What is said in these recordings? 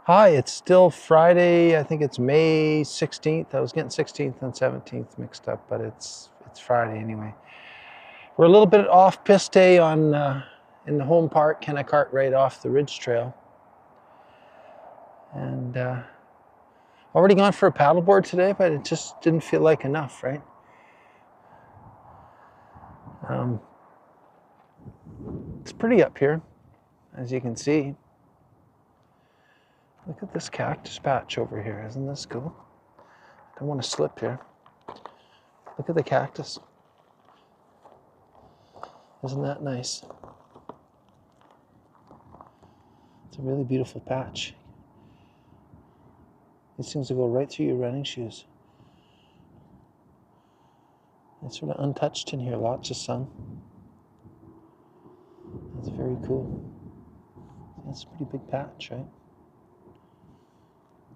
Hi, it's still Friday. I think it's May 16th. I was getting 16th and 17th mixed up, but it's Friday anyway. We're a little bit off piste on in the home park, Kennecart, right off the Ridge Trail. And already gone for a paddleboard today, but it just didn't feel like enough, right? It's pretty up here, as you can see. Look at this cactus patch over here. Isn't this cool? I don't want to slip here. Look at the cactus. Isn't that nice? It's a really beautiful patch. These things will go right through your running shoes. It's sort of untouched in here, lots of sun. That's very cool. That's a pretty big patch, right?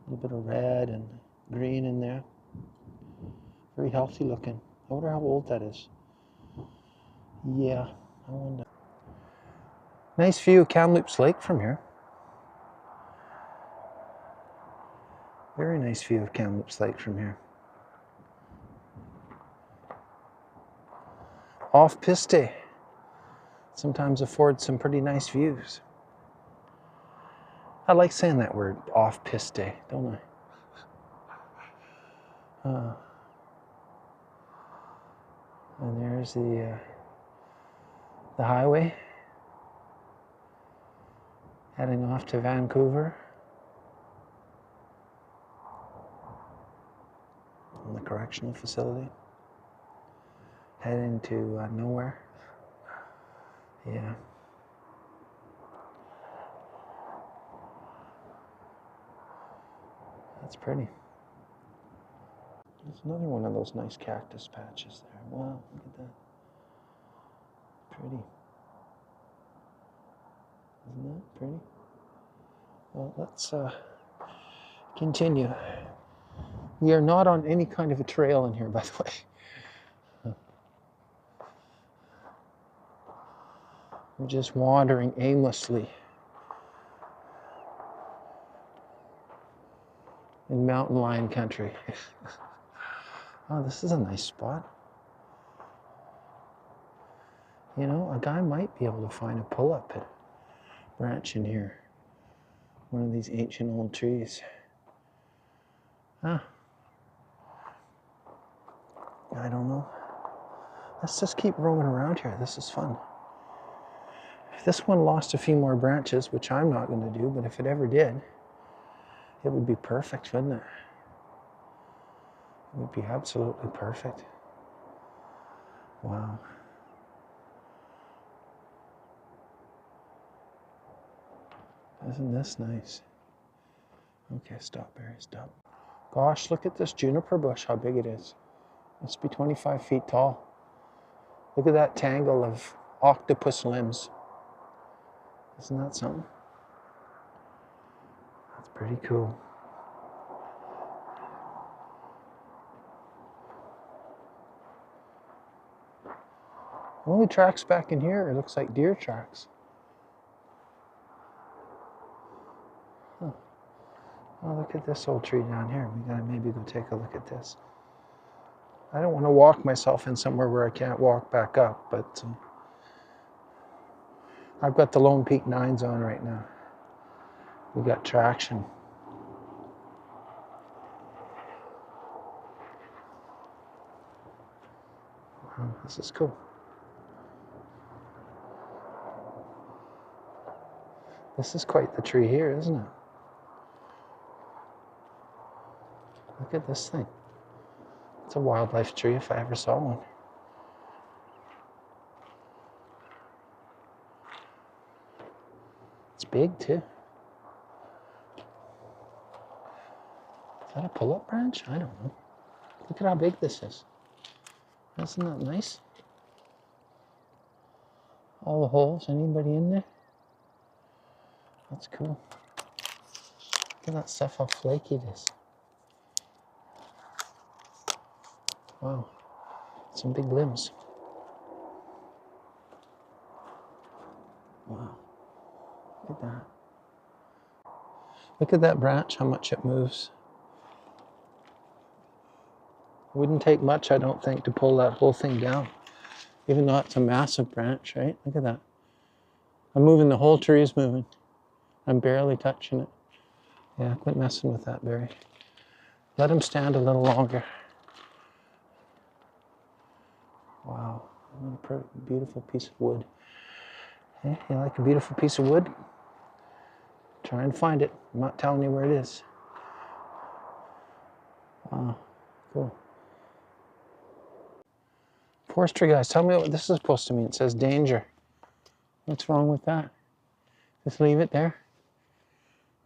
A little bit of red and green in there. Very healthy looking. I wonder how old that is. Yeah, I wonder. Nice view of Kamloops Lake from here. Very nice view of Kamloops Lake from here. Off piste sometimes affords some pretty nice views. I like saying that word, off piste, don't I? And there's the highway heading off to Vancouver on the correctional facility, heading to nowhere. Yeah. That's pretty. There's another one of those nice cactus patches there. Wow, look at that. Pretty. Isn't that pretty? Well, let's continue. We are not on any kind of a trail in here, by the way. We're just wandering aimlessly in mountain lion country. Oh, this is a nice spot. You know, a guy might be able to find a pull-up branch in here. One of these ancient old trees. Huh. I don't know. Let's just keep roaming around here. This is fun. If this one lost a few more branches, which I'm not going to do, but if it ever did, it would be perfect, wouldn't it? It would be absolutely perfect. Wow. Isn't this nice? Okay, stop, Barry, stop. Gosh, look at this juniper bush, how big it is. It must be 25 feet tall. Look at that tangle of octopus limbs. Isn't that something? That's pretty cool. Only tracks back in here, it looks like deer tracks. Huh. Oh, look at this old tree down here. We gotta maybe go take a look at this. I don't want to walk myself in somewhere where I can't walk back up, but I've got the Lone Peak 9s on right now. We got traction. Wow, this is cool. This is quite the tree here, isn't it? Look at this thing. It's a wildlife tree if I ever saw one. It's big too. Is that a pull-up branch? I don't know. Look at how big this is. Isn't that nice? All the holes, anybody in there? That's cool. Look at that stuff, how flaky it is. Wow, some big limbs. Wow, look at that. Look at that branch, how much it moves. Wouldn't take much, I don't think, to pull that whole thing down. Even though it's a massive branch, right? Look at that. I'm moving, the whole tree is moving. I'm barely touching it. Yeah, quit messing with that, Barry. Let him stand a little longer. Wow, what a beautiful piece of wood. Hey, you like a beautiful piece of wood? Try and find it. I'm not telling you where it is. Wow, cool. Forestry guys, tell me what this is supposed to mean. It says danger. What's wrong with that? Just leave it there.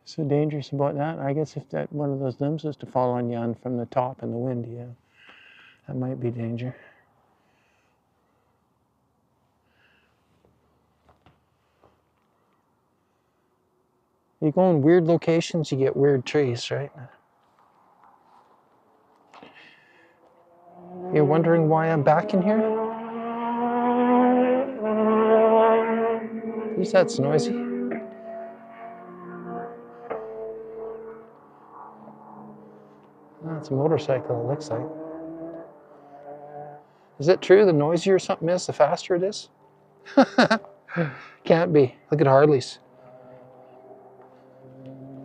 So dangerous about that? I guess if that one of those limbs was to fall on you from the top in the wind, yeah, that might be danger. You go in weird locations, you get weird trees, right? You're wondering why I'm back in here? Who's that's noisy? Oh, it's a motorcycle, it looks like. Is it true the noisier something is, the faster it is? Can't be. Look at Harley's.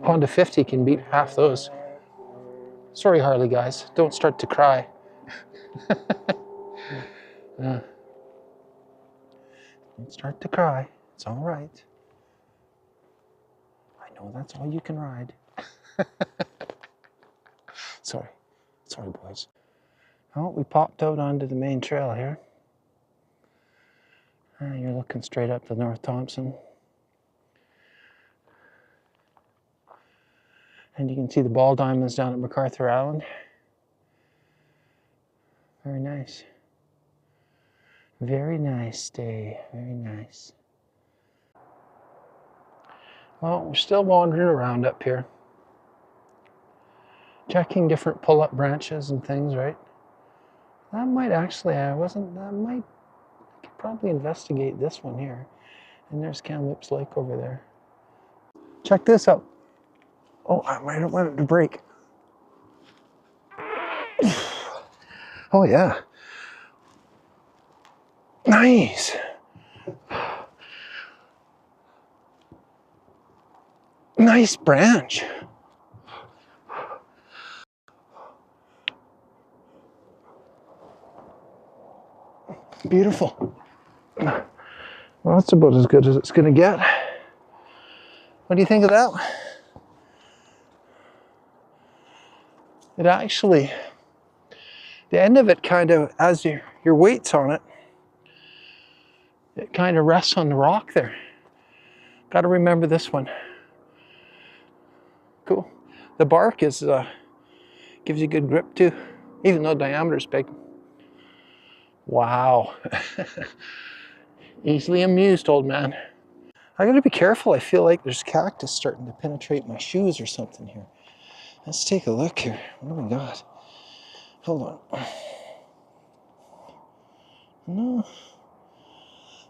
Honda 50 can beat half those. Sorry, Harley guys. Don't start to cry. Don't start to cry. It's all right. I know that's all you can ride. Sorry. Sorry, boys. Oh, we popped out onto the main trail here. You're looking straight up to North Thompson. And you can see the ball diamonds down at MacArthur Island. Very nice. Very nice day. Very nice. Well, we're still wandering around up here. Checking different pull-up branches and things, right? That might actually, I could probably investigate this one here. And there's Kamloops Lake over there. Check this out. Oh, I don't want it to break. Oh yeah. Nice. Nice branch. Beautiful. Well, that's about as good as it's going to get. What do you think of that? It actually, the end of it kind of, as your weight's on it, it kind of rests on the rock there. Got to remember this one. Cool. The bark is gives you good grip too, even though diameter's big. Wow. Easily amused, old man. I gotta be careful. I feel like there's cactus starting to penetrate my shoes or something here. Let's take a look here. What do we got? Hold on. No.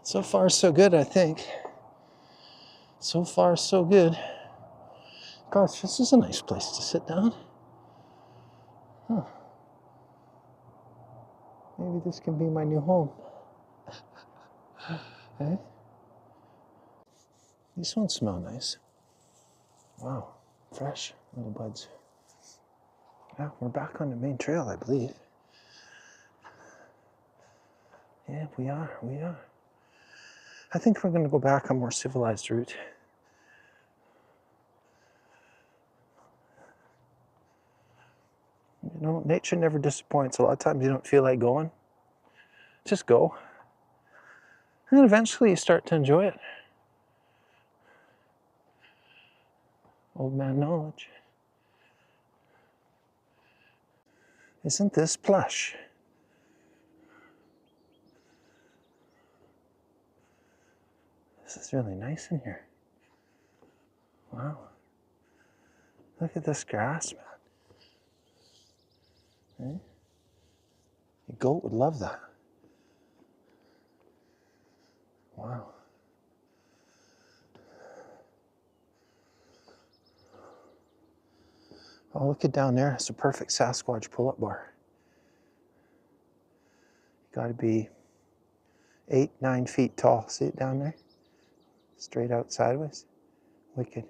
So far, so good, I think. So far, so good. Gosh, this is a nice place to sit down. Huh. Maybe this can be my new home. Eh? These ones smell nice. Wow, fresh little buds. Yeah, we're back on the main trail, I believe. Yeah, we are. I think we're going to go back a more civilized route. You know, nature never disappoints. A lot of times you don't feel like going. Just go. And then eventually you start to enjoy it. Old man knowledge. Isn't this plush? This is really nice in here. Wow. Look at this grass, man. Eh? A goat would love that. Wow. Oh, look at down there. It's a perfect Sasquatch pull-up bar. Got to be 8, 9 feet tall. See it down there? Straight out sideways. Wicked.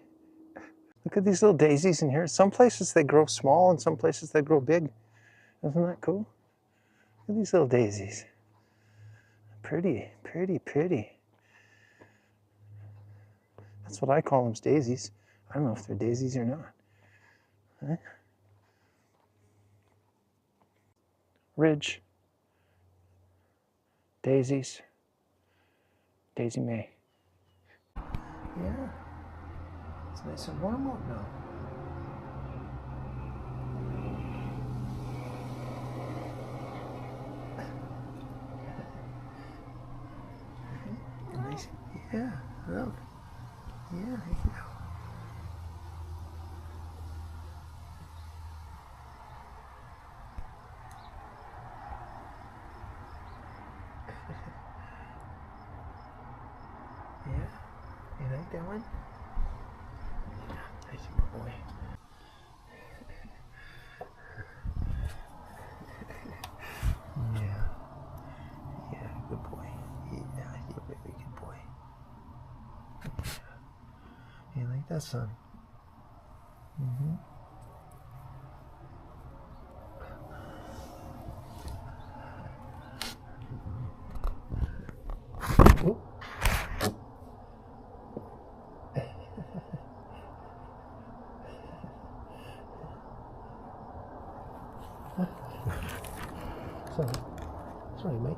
Look at these little daisies in here. Some places they grow small and some places they grow big. Isn't that cool? Look at these little daisies. Pretty, pretty, pretty. That's what I call them, daisies. I don't know if they're daisies or not. Huh? Ridge. Daisies. Daisy May. Yeah. It's nice and warm out now. Nice. Yeah, look. Yeah, there you go. Yeah, you like that one? Yeah, nice boy. Yeah, yeah, good boy. Yeah, you're a very good boy. You like that, son? Mm-hmm. Oop. Sorry, mate.